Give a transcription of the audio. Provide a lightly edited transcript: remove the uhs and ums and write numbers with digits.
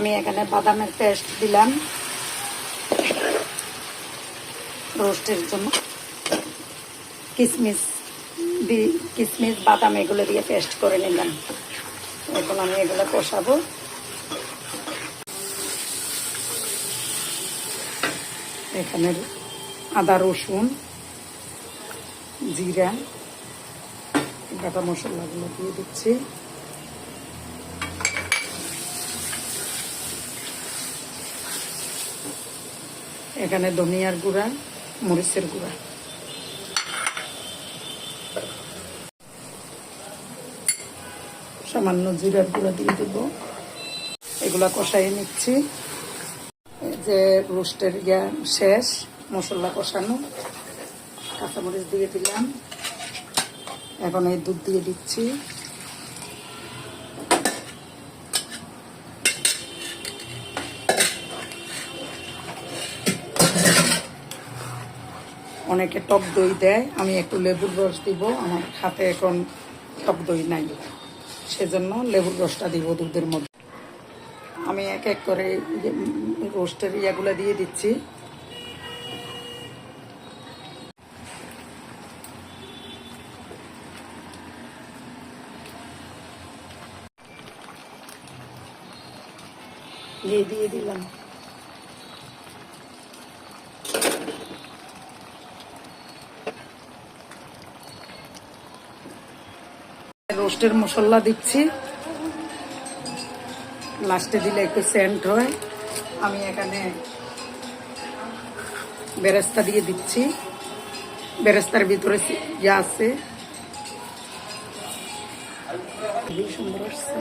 আমি এখানে বাদামের পেস্ট দিলাম রোস্টের জন্য। কিশমিশ বাদাম এগুলো দিয়ে পেস্ট করে নিলাম। এখন আমি এগুলো কষাবো। এখানে আদা রসুন জিরা বাটা মশলাগুলো দিয়ে দিচ্ছি। এখানে ধনিয়ার গুঁড়া মরিচের গুঁড়া, সামান্য জিরার গুঁড়া দিয়ে দেব। এগুলা কষাইয়ে নিচ্ছি। যে রোস্টের শেষ, মশলা কষানো, কাঁচামরিচ দিয়ে দিলাম। এখন এই দুধ দিয়ে দিচ্ছি। অনেকে টক দই দেয়, আমি একটু লেবুর রস দিব। আমার হাতে এখন টক দই নাই, সেজন্য লেবুর রসটা দিব দুধের মধ্যে। আমি এক এক করে রোস্টের ইয়াগুলো দিয়ে দিচ্ছি। দিয়ে দিলাম। রোস্টের মশলা দিচ্ছি, লাস্টে দিলে একটু সেন্ট হয়। আমি এখানে বেরেস্তা দিয়ে দিচ্ছি। বেরেস্তার ভিতরে যা আছে খুবই সুন্দর আসছে।